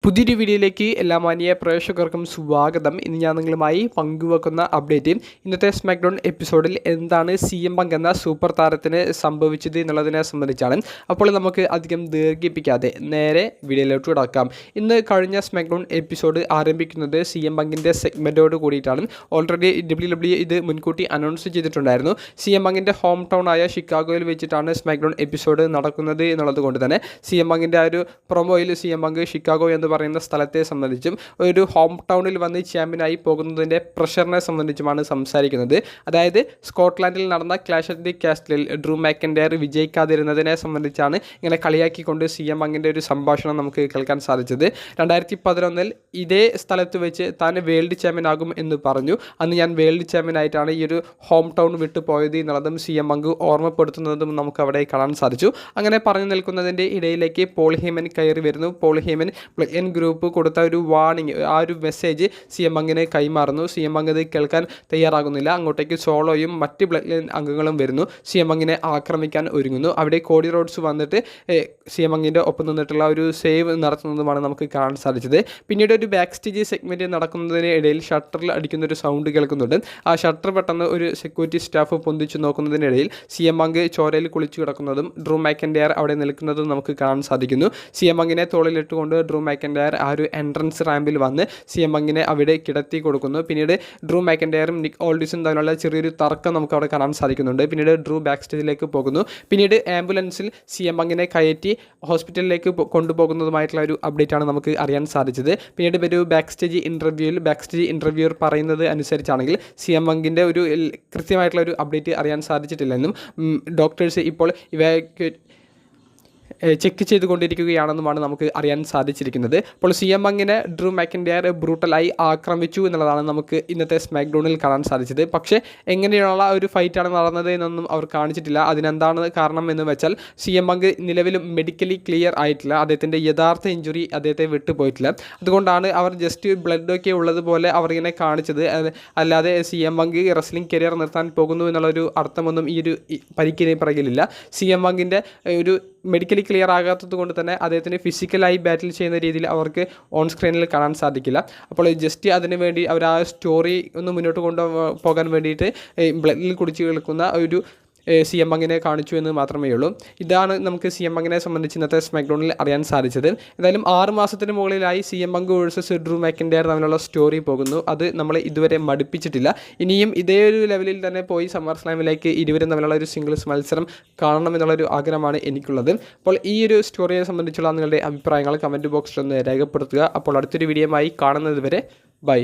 പുതിയൊരു വീഡിയോയിലേക്ക് എല്ലാ മാന്യ പ്രേക്ഷകർക്കും സ്വാഗതം. ഇന്ന് ഞാൻ നിങ്ങളുമായി പങ്കുവെക്കുന്ന അപ്ഡേറ്റ് ഇന്നത്തെ സ്മാക്ഡൗൺ എപ്പിസോഡിൽ എന്താണ് CM പങ്ക് എന്ന സൂപ്പർ താരത്തിന് സംഭവിച്ചത് എന്നുള്ളതിനെ സംബന്ധിച്ചാണ്. അപ്പോൾ നമുക്ക് അധികം ദീർഘിപ്പിക്കാതെ നേരെ വീഡിയോയിലോട്ട് കിടക്കാം. ഇന്ന് കഴിഞ്ഞ സ്മാക്ഡൗൺ എപ്പിസോഡ് ആരംഭിക്കുന്നത് CM പങ്കിൻ്റെ സെഗ്മെൻറ്റോട് കൂടിയിട്ടാണ്. ഓൾറെഡി WWE ഇത് മുൻകൂട്ടി അനൗൺസ് ചെയ്തിട്ടുണ്ടായിരുന്നു. CM പങ്കിൻ്റെ ഹോം ടൗൺ ആയ ഷിക്കാഗോയിൽ വെച്ചിട്ടാണ് സ്മാക്ഡൗൺ എപ്പിസോഡ് നടക്കുന്നത് എന്നുള്ളത് കൊണ്ട് തന്നെ CM പങ്കിൻ്റെ ആ ഒരു പ്രൊമോയിൽ CM പങ്ക് ഷിക്കാഗോ എന്ന് പറയുന്ന സ്ഥലത്തെ സംബന്ധിച്ചും ഒരു ഹോം ടൗണിൽ വന്ന് ചാമ്പ്യനായി പോകുന്നതിൻ്റെ പ്രഷറിനെ സംബന്ധിച്ചുമാണ് സംസാരിക്കുന്നത്. അതായത് സ്കോട്ട്ലാൻഡിൽ നടന്ന ക്ലാഷ് അറ്റ് ദി കാസ്റ്റിലിൽ ഡ്രൂ മാക്കൻഡയർ വിജയിക്കാതിരുന്നതിനെ സംബന്ധിച്ചാണ് ഇങ്ങനെ കളിയാക്കിക്കൊണ്ട് CM പങ്കിൻ്റെ ഒരു സംഭാഷണം നമുക്ക് കേൾക്കാൻ സാധിച്ചത്. 2011 ഇതേ സ്ഥലത്ത് വെച്ച് താൻ വേൾഡ് ചാമ്പ്യൻ ആകും എന്ന് പറഞ്ഞു. അന്ന് ഞാൻ വേൾഡ് ചാമ്പ്യൻ ആയിട്ടാണ് ഈ ഒരു ഹോം ടൗൺ വിട്ടു പോയത് എന്നുള്ളതും CM പങ്ക് ഓർമ്മപ്പെടുത്തുന്നതും നമുക്ക് അവിടെ കാണാൻ സാധിച്ചു. അങ്ങനെ പറഞ്ഞു നിൽക്കുന്നതിൻ്റെ ഇടയിലേക്ക് പോൾ ഹേമൻ കയറി വരുന്നു. പോൾ ഹേമൻ ഗ്രൂപ്പ് കൊടുത്ത ഒരു വാർണിംഗ്, ആ ഒരു മെസ്സേജ് CM പങ്കിന് കൈമാറുന്നു. CM പങ്ക് ഇത് കേൾക്കാൻ തയ്യാറാകുന്നില്ല. അങ്ങോട്ടേക്ക് സോളോയും മറ്റ് ബ്ലഡ് ലൈൻ അംഗങ്ങളും വരുന്നു. CM പങ്കിനെ ആക്രമിക്കാൻ ഒരുങ്ങുന്നു. അവിടെ കോഡി റോഡ്സ് വന്നിട്ട് CM പങ്കിൻ്റെ ഒപ്പം നിന്നിട്ടുള്ള ഒരു സേവ് നടത്തുന്നതുമാണ് നമുക്ക് കാണാൻ സാധിച്ചത്. പിന്നീട് ഒരു ബാക്ക് സ്റ്റേജ് സെഗ്മെൻറ്റ് നടക്കുന്നതിന് ഇടയിൽ ഷട്ടറിൽ അടിക്കുന്ന ഒരു സൗണ്ട് കേൾക്കുന്നുണ്ട്. ആ ഷട്ടർ പെട്ടെന്ന് ഒരു സെക്യൂരിറ്റി സ്റ്റാഫ് പൊന്തിച്ചു നോക്കുന്നതിനിടയിൽ CM പങ്ക് ചോരയിൽ കുളിച്ചു കിടക്കുന്നതും ഡ്രൂ മാക്കൻഡയർ അവിടെ നിൽക്കുന്നതും നമുക്ക് കാണാൻ സാധിക്കുന്നു. CM പങ്കിനെ തോളിലിട്ടുകൊണ്ട് ഡ്രൂ മാക്കൻഡയർ ആ ഒരു എൻട്രൻസ് റാമ്പിൽ വന്ന് CM പങ്കിനെ അവിടെ കിടത്തി കൊടുക്കുന്നു. പിന്നീട് ഡ്രൂ മാക്കൻഡയറും നിക് ഓൾഡിസും തമ്മിലുള്ള ചെറിയൊരു തർക്കം നമുക്ക് അവിടെ കാണാൻ സാധിക്കുന്നുണ്ട്. പിന്നീട് ഡ്രൂ ബാക്ക് സ്റ്റേജിലേക്ക് പോകുന്നു. പിന്നീട് ആംബുലൻസിൽ CM പങ്കിനെ കയറ്റി ഹോസ്പിറ്റലിലേക്ക് കൊണ്ടുപോകുന്നതുമായിട്ടുള്ള ഒരു അപ്ഡേറ്റ് ആണ് നമുക്ക് അറിയാൻ സാധിച്ചത്. പിന്നീട് ഒരു ബാക്ക് സ്റ്റേജ് ഇൻ്റർവ്യൂർ പറയുന്നത് അനുസരിച്ചാണെങ്കിൽ CM പങ്കിൻ്റെ ഒരു കൃത്യമായിട്ടുള്ള ഒരു അപ്ഡേറ്റ് അറിയാൻ സാധിച്ചിട്ടില്ലെന്നും ഡോക്ടേഴ്സ് ഇപ്പോൾ ചെക്ക് ചെയ്തുകൊണ്ടിരിക്കുകയാണെന്നുമാണ് നമുക്ക് അറിയാൻ സാധിച്ചിരിക്കുന്നത്. അപ്പോൾ CM പങ്കിനെ ഡ്രൂ മാക്കൻഡയർ ബ്രൂട്ടലായി ആക്രമിച്ചു എന്നുള്ളതാണ് നമുക്ക് ഇന്നത്തെ സ്മാക്ഡൗണിൽ കാണാൻ സാധിച്ചത്. പക്ഷേ എങ്ങനെയുള്ള ഒരു ഫൈറ്റാണ് നടന്നത് എന്നൊന്നും അവർ കാണിച്ചിട്ടില്ല. അതിനെന്താണ് കാരണം എന്ന് വെച്ചാൽ CM പങ്ക് നിലവിലും മെഡിക്കലി ക്ലിയർ ആയിട്ടില്ല. അദ്ദേഹത്തിൻ്റെ യഥാർത്ഥ ഇഞ്ചുറി അദ്ദേഹത്തെ വിട്ടുപോയിട്ടില്ല. അതുകൊണ്ടാണ് അവർ ജസ്റ്റ് ബ്ലഡൊക്കെ ഉള്ളതുപോലെ അവർ ഇങ്ങനെ കാണിച്ചത്. അല്ലാതെ CM പങ്ക് റെസ്ലിംഗ് കരിയർ നിർത്താൻ പോകുന്നു എന്നുള്ളൊരു അർത്ഥമൊന്നും ഈ ഒരു പരിക്കിന് പിറകിലില്ല. CM പങ്കിൻ്റെ ഒരു മെഡിക്കലി ക്ലിയർ ആകാത്തത് കൊണ്ട് തന്നെ അദ്ദേഹത്തിന് ഫിസിക്കലായി ബാറ്റിൽ ചെയ്യുന്ന രീതിയിൽ അവർക്ക് ഓൺ സ്ക്രീനിൽ കാണാൻ സാധിക്കില്ല. അപ്പോൾ ജസ്റ്റ് അതിന് വേണ്ടി അവർ ആ സ്റ്റോറി ഒന്ന് മുന്നോട്ട് കൊണ്ടുപോകാൻ വേണ്ടിയിട്ട് ബ്ലഡിൽ കുടിച്ച് കേൾക്കുന്ന ഒരു CM പങ്കിനെ കാണിച്ചു എന്ന് മാത്രമേ ഉള്ളൂ. ഇതാണ് നമുക്ക് CM പങ്കിനെ സംബന്ധിച്ച് ഇന്നത്തെ സ്മാക്ഡൗണിൽ അറിയാൻ സാധിച്ചത്. എന്തായാലും 6 മാസത്തിന് മുകളിലായി CM പങ്ക് വേഴ്സസ് ഡ്രൂ മാക്കൻഡയർ തമ്മിലുള്ള സ്റ്റോറി പോകുന്നു. അത് നമ്മളെ ഇതുവരെ മടുപ്പിച്ചിട്ടില്ല. ഇനിയും ഇതേ ഒരു ലെവലിൽ തന്നെ പോയി സമ്മർ സ്ലാമിലേക്ക് ഇരുവരും തമ്മിലുള്ള ഒരു സിംഗിൾസ് മത്സരം കാണണം എന്നുള്ളൊരു ആഗ്രഹമാണ് എനിക്കുള്ളത്. അപ്പോൾ ഈ ഒരു സ്റ്റോറിയെ സംബന്ധിച്ചുള്ള നിങ്ങളുടെ അഭിപ്രായങ്ങൾ കമൻറ്റ് ബോക്സിൽ ഒന്ന് രേഖപ്പെടുത്തുക. അപ്പോൾ അടുത്തൊരു വീഡിയോയുമായി കാണുന്നത് വരെ ബൈ.